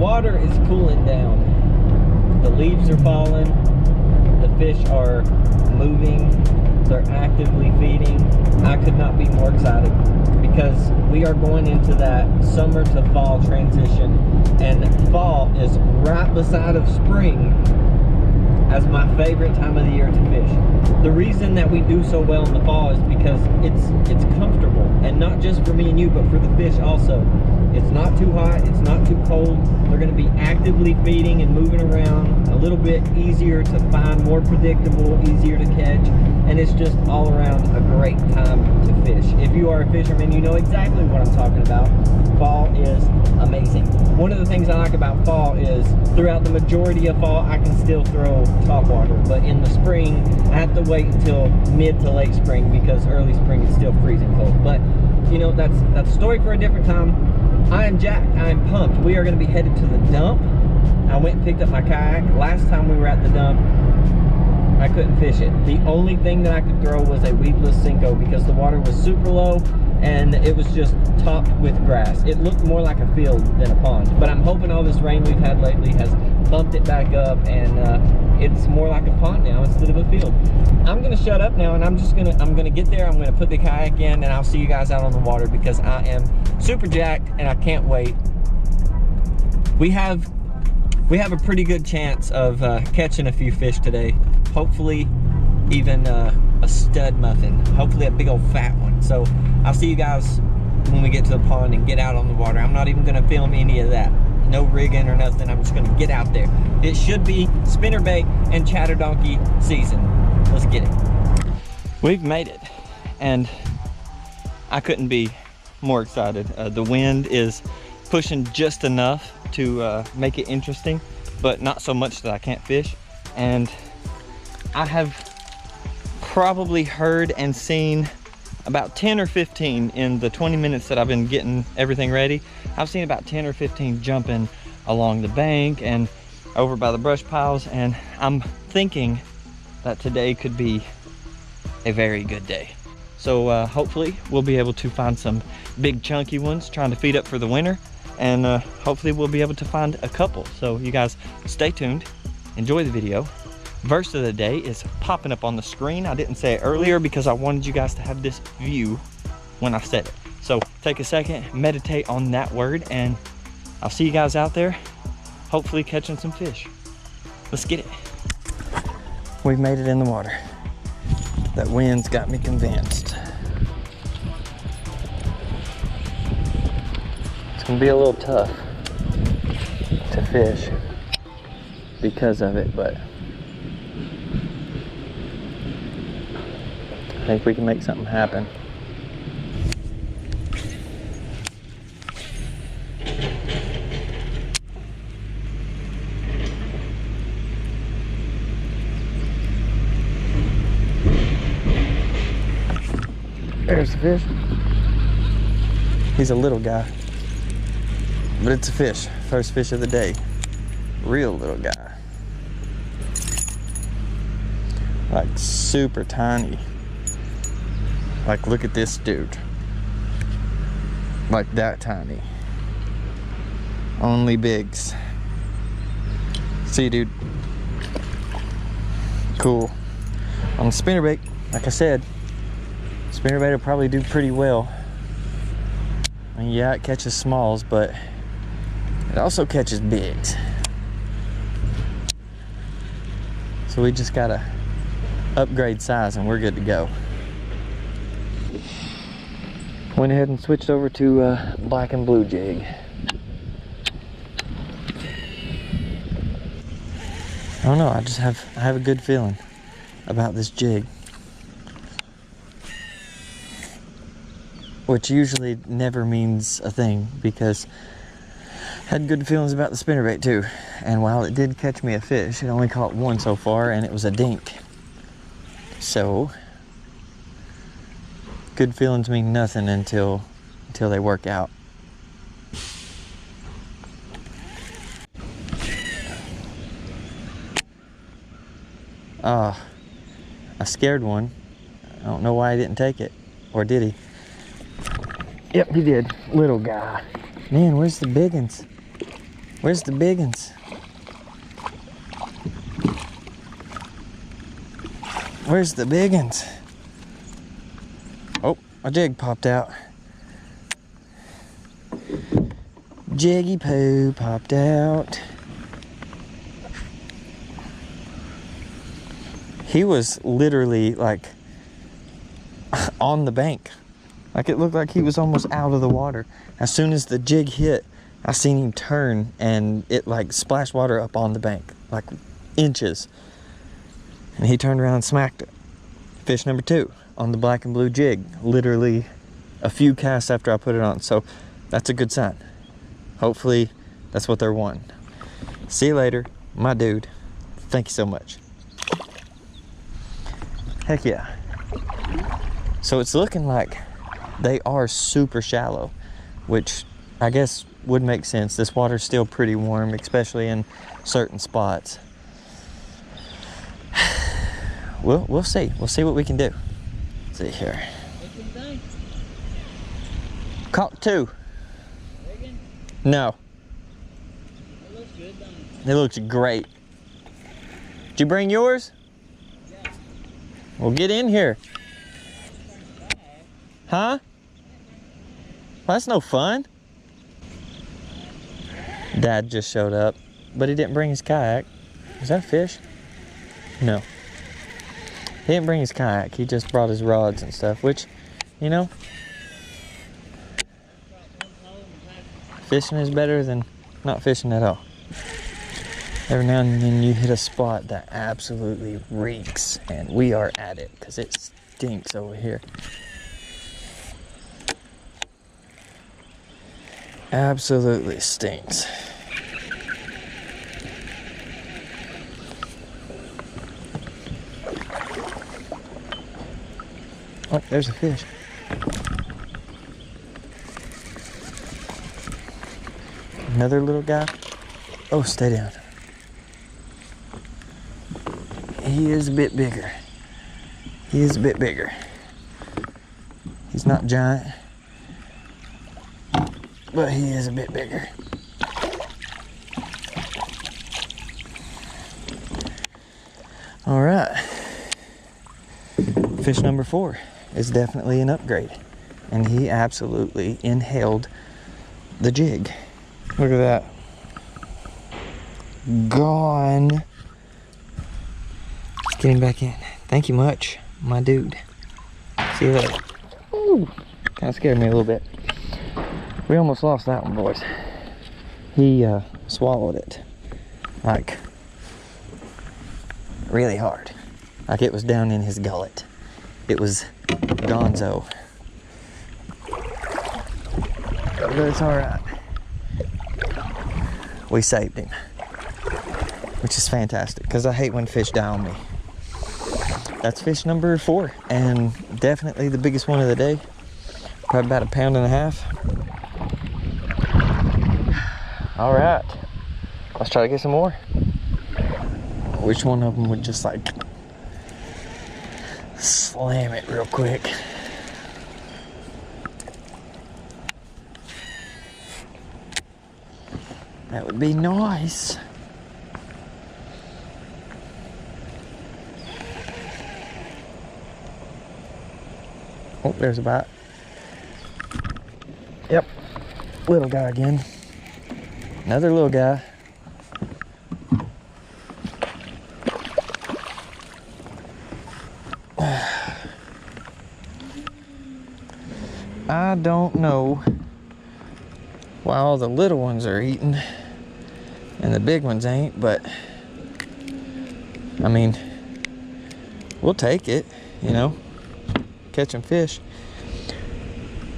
water is cooling down. The leaves are falling. The fish are moving. They're actively feeding. I could not be more excited because we are going into that summer to fall transition, and fall is right beside of spring as my favorite time of the year to fish. The reason that we do so well in the fall is because it's comfortable, and not just for me and you, but for the fish also. It's not too hot, it's not too cold. They're going to be actively feeding and moving around, a little bit easier to find, more predictable, easier to catch, and it's just all around a great time to fish. If you are a fisherman, you know exactly what I'm talking about. Fall is amazing. One of the things I like about fall is throughout the majority of fall, I can still throw topwater, but in the spring, I have to wait until mid to late spring because early spring is still freezing cold. But you know, that's a story for a different time. I am jacked, I am pumped. We are going to be headed to the dump. I went and picked up my kayak. Last time we were at the dump, I couldn't fish it. The only thing that I could throw was a weedless Cinco because the water was super low and it was just topped with grass. It looked more like a field than a pond. But I'm hoping all this rain we've had lately has bumped it back up, and it's more like a pond now instead of a field. I'm gonna shut up now, and I'm gonna get there. I'm gonna put the kayak in, and I'll see you guys out on the water because I am super jacked and I can't wait. We have a pretty good chance of catching a few fish today. Hopefully even a stud muffin, hopefully a big old fat one. So I'll see you guys when we get to the pond and get out on the water. I'm not even gonna film any of that. No rigging or nothing. I'm just gonna get out there. It should be spinnerbait and chatter donkey season. Let's get it. We've made it, and I couldn't be more excited. The wind is pushing just enough to make it interesting, but not so much that I can't fish. And I have probably heard and seen about 10 or 15 in the 20 minutes that I've been getting everything ready. I've seen about 10 or 15 jumping along the bank and over by the brush piles, and I'm thinking that today could be a very good day. So hopefully we'll be able to find some big chunky ones trying to feed up for the winter, and hopefully we'll be able to find a couple. So you guys stay tuned, enjoy the video. Verse of the day is popping up on the screen. I didn't say it earlier because I wanted you guys to have this view when I said it. So take a second, meditate on that word, and I'll see you guys out there, hopefully catching some fish. Let's get it. We've made it in the water. That wind's got me convinced. It's gonna be a little tough to fish because of it, but I think we can make something happen. There's the fish. He's a little guy, but it's a fish. First fish of the day. Real little guy. Like super tiny. Like, look at this dude. Like that tiny. Only bigs. See you, dude. Cool. On the spinnerbait, like I said, spinnerbait will probably do pretty well. I mean, yeah, it catches smalls, but it also catches bigs. So we just gotta upgrade size and we're good to go. Went ahead and switched over to black and blue jig. I don't know, I have a good feeling about this jig, which usually never means a thing because I had good feelings about the spinnerbait too. And while it did catch me a fish, it only caught one so far, and it was a dink. So good feelings mean nothing until they work out. I scared one. I don't know why he didn't take it. Or did he? Yep, he did. Little guy. Man, where's the big ones? Where's the big ones? Where's the big ones? Oh, a jig popped out. Jiggy poo popped out. He was literally like on the bank. Like it looked like he was almost out of the water. As soon as the jig hit, I seen him turn and it like splashed water up on the bank, like inches. And he turned around and smacked it. Fish number 2 on the black and blue jig, literally a few casts after I put it on. So that's a good sign. Hopefully that's what they're wanting. See you later, my dude. Thank you so much. Heck yeah. So it's looking like they are super shallow, which I guess would make sense. This water's still pretty warm, especially in certain spots. We'll see. We'll see what we can do. Let's see here. Caught 2. No. It looks good, don't it? It looks great. Did you bring yours? Yeah. Well, get in here. Huh? Well, that's no fun. Dad just showed up, but he didn't bring his kayak. Is that a fish? No. He didn't bring his kayak. He just brought his rods and stuff, which, you know, fishing is better than not fishing at all. Every now and then you hit a spot that absolutely reeks, and we are at it because it stinks over here. Absolutely stinks. Oh, there's a fish. Another little guy. Oh, stay down. He is a bit bigger. He is a bit bigger. He's not giant, but he is a bit bigger. All right. Fish number 4 is definitely an upgrade, and he absolutely inhaled the jig. Look at that. Gone. Let's get him back in. Thank you much, my dude. See you later. Ooh, kind of scared me a little bit. We almost lost that one, boys. He swallowed it, like, really hard. Like it was down in his gullet. It was gonzo. But it's all right. We saved him, which is fantastic because I hate when fish die on me. That's fish number 4, and definitely the biggest one of the day. Probably about 1.5 pounds. All right, let's try to get some more. Which one of them would just like slam it real quick? That would be nice. Oh, there's a bite. Yep, little guy again. Another little guy. I don't know why all the little ones are eating and the big ones ain't, but I mean, we'll take it, you know, catching fish.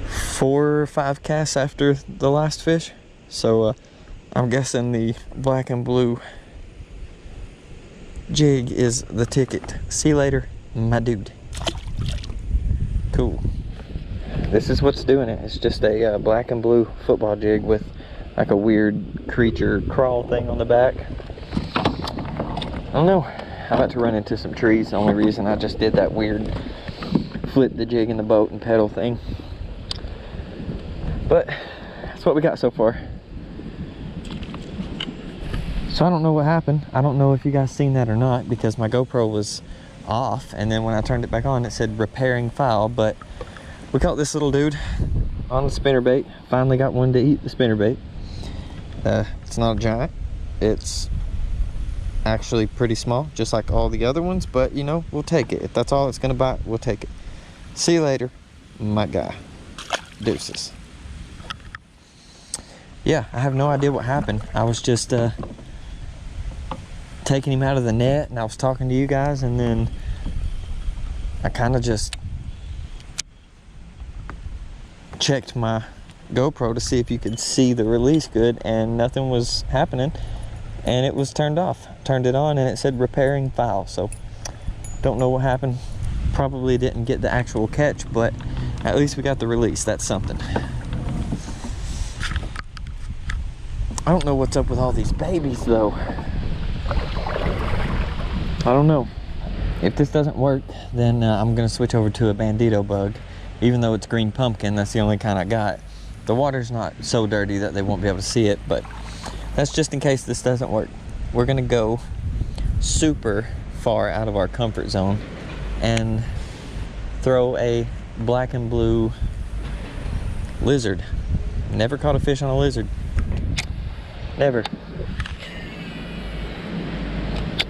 4 or 5 casts after the last fish, so I'm guessing the black and blue jig is the ticket. See you later, my dude. Cool. This is what's doing it. It's just a black and blue football jig with like a weird creature crawl thing on the back. I don't know. I'm about to run into some trees. The only reason I just did that weird flip the jig in the boat and pedal thing. But that's what we got so far. So I don't know what happened. I don't know if you guys seen that or not, because my GoPro was off, and then when I turned it back on, it said repairing file. But we caught this little dude on the spinnerbait. Finally got one to eat the spinnerbait. It's not a giant. It's actually pretty small, just like all the other ones, but you know, we'll take it. If that's all it's gonna bite, we'll take it. See you later, my guy. Deuces. Yeah, I have no idea what happened. I was just taking him out of the net, and I was talking to you guys, and then I kind of just checked my GoPro to see if you could see the release good, and nothing was happening, and it was turned off. Turned it on and it said repairing file. So don't know what happened. Probably didn't get the actual catch, but at least we got the release. That's something. I don't know what's up with all these babies though. I don't know. If this doesn't work, then I'm gonna switch over to a bandito bug. Even though it's green pumpkin, that's the only kind I got. The water's not so dirty that they won't be able to see it, but that's just in case this doesn't work. We're gonna go super far out of our comfort zone and throw a black and blue lizard. Never caught a fish on a lizard. Never.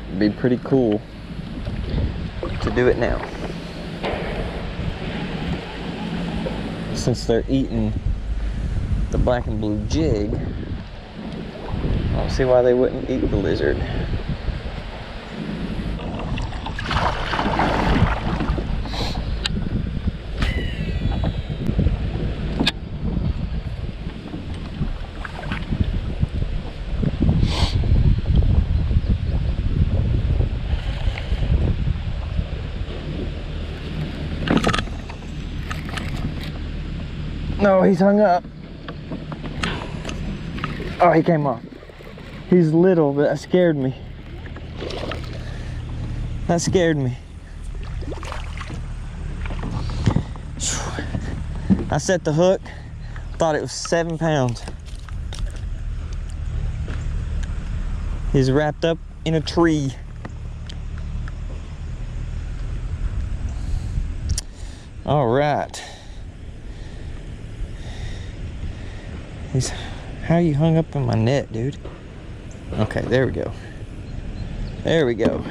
It'd be pretty cool to do it now. Since they're eating the black and blue jig, I don't see why they wouldn't eat the lizard. No, he's hung up. Oh, he came off. He's little, but that scared me. That scared me. I set the hook, thought it was 7 pounds. He's wrapped up in a tree. All right. How you hung up in my net, dude? Okay, there we go. There we go.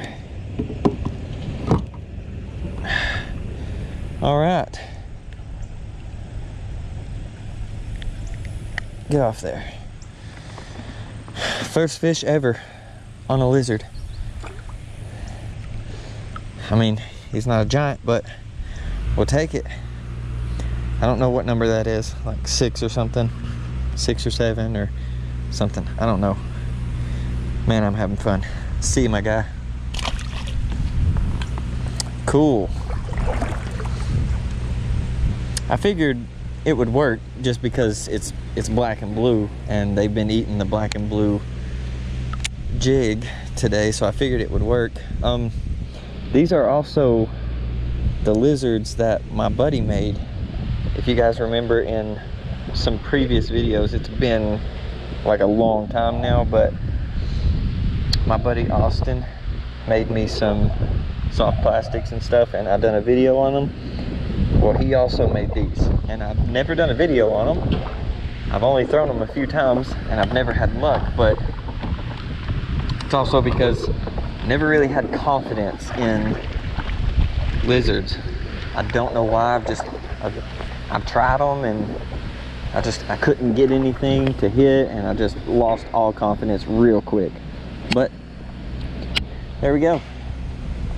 All right. Get off there. First fish ever on a lizard. I mean, he's not a giant, but we'll take it. I don't know what number that is, like 6 or something. 6 or 7 or something. I don't know. Man, I'm having fun. See you, my guy. Cool. I figured it would work just because it's black and blue, and they've been eating the black and blue jig today, so I figured it would work. These are also the lizards that my buddy made. If you guys remember in some previous videos, it's been like a long time now, but my buddy Austin made me some soft plastics and stuff, and I've done a video on them. Well, he also made these, and I've never done a video on them. I've only thrown them a few times, and I've never had luck, but it's also because I never really had confidence in lizards. I don't know why. I've tried them, and I couldn't get anything to hit, and I just lost all confidence real quick. But there we go.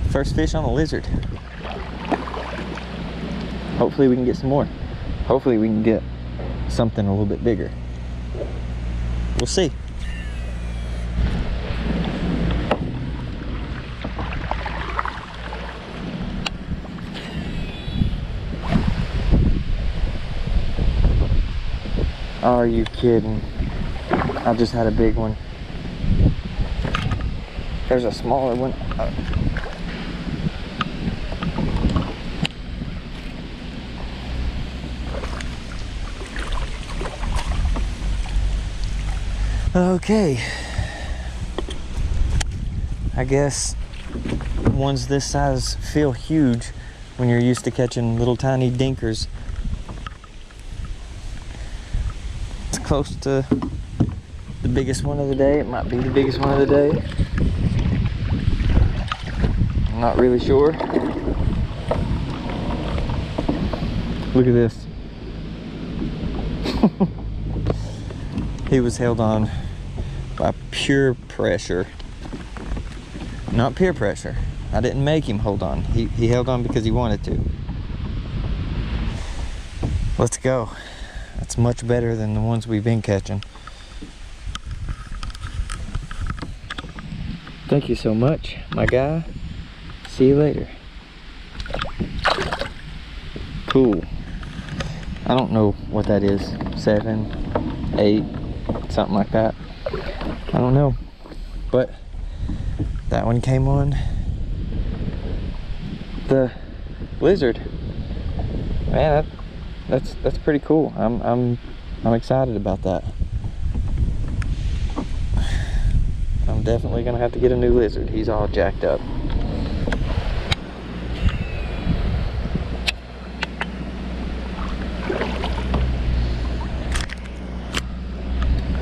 First fish on a lizard. Hopefully we can get some more. Hopefully we can get something a little bit bigger. We'll see. Are you kidding? I just had a big one. There's a smaller one. Okay. I guess ones this size feel huge when you're used to catching little tiny dinkers. It's close to the biggest one of the day. It might be the biggest one of the day. I'm not really sure. Look at this. He was held on by pure pressure. Not peer pressure. I didn't make him hold on. He held on because he wanted to. Let's go. That's much better than the ones we've been catching. Thank you so much, my guy. See you later. Cool. I don't know what that is. 7, 8, something like that. I don't know. But that one came on the lizard. Man, that's pretty cool. I'm excited about that. I'm definitely gonna have to get a new lizard. He's all jacked up.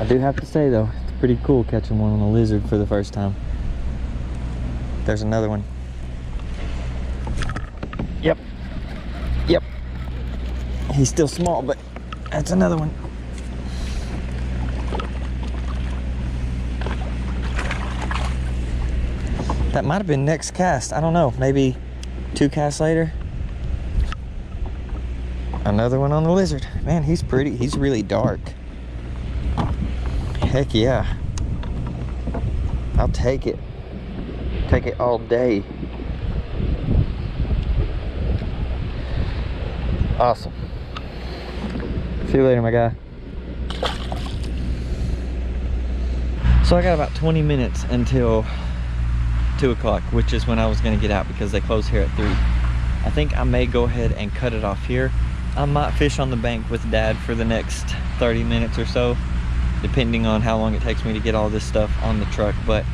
I do have to say though, it's pretty cool catching one on a lizard for the first time. There's another one. Yep. Yep. He's still small, but that's another one. That might have been next cast. I don't know. Maybe 2 casts later. Another one on the lizard. Man, he's pretty. He's really dark. Heck yeah. I'll take it. Take it all day. Awesome. See you later, my guy. So I got about 20 minutes until 2 o'clock, which is when I was going to get out because they close here at 3. I think I may go ahead and cut it off here. I might fish on the bank with Dad for the next 30 minutes or so, depending on how long it takes me to get all this stuff on the truck. But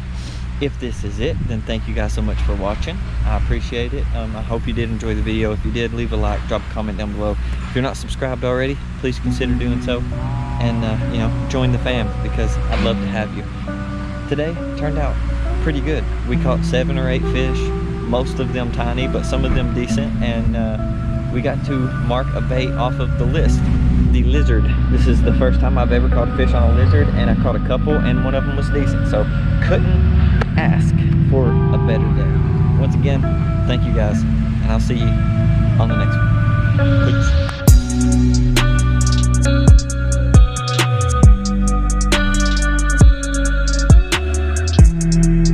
if this is it, then thank you guys so much for watching. I appreciate it. I hope you did enjoy the video. If you did, leave a like, drop a comment down below. If you're not subscribed already, please consider doing so, and you know, join the fam, because I'd love to have you. Today turned out pretty good. We caught 7 or 8 fish, most of them tiny, but some of them decent, and we got to mark a bait off of the list, the lizard. This is the first time I've ever caught a fish on a lizard, and I caught a couple, and one of them was decent, so couldn't ask for a better day. Once again, thank you guys, and I'll see you on the next one.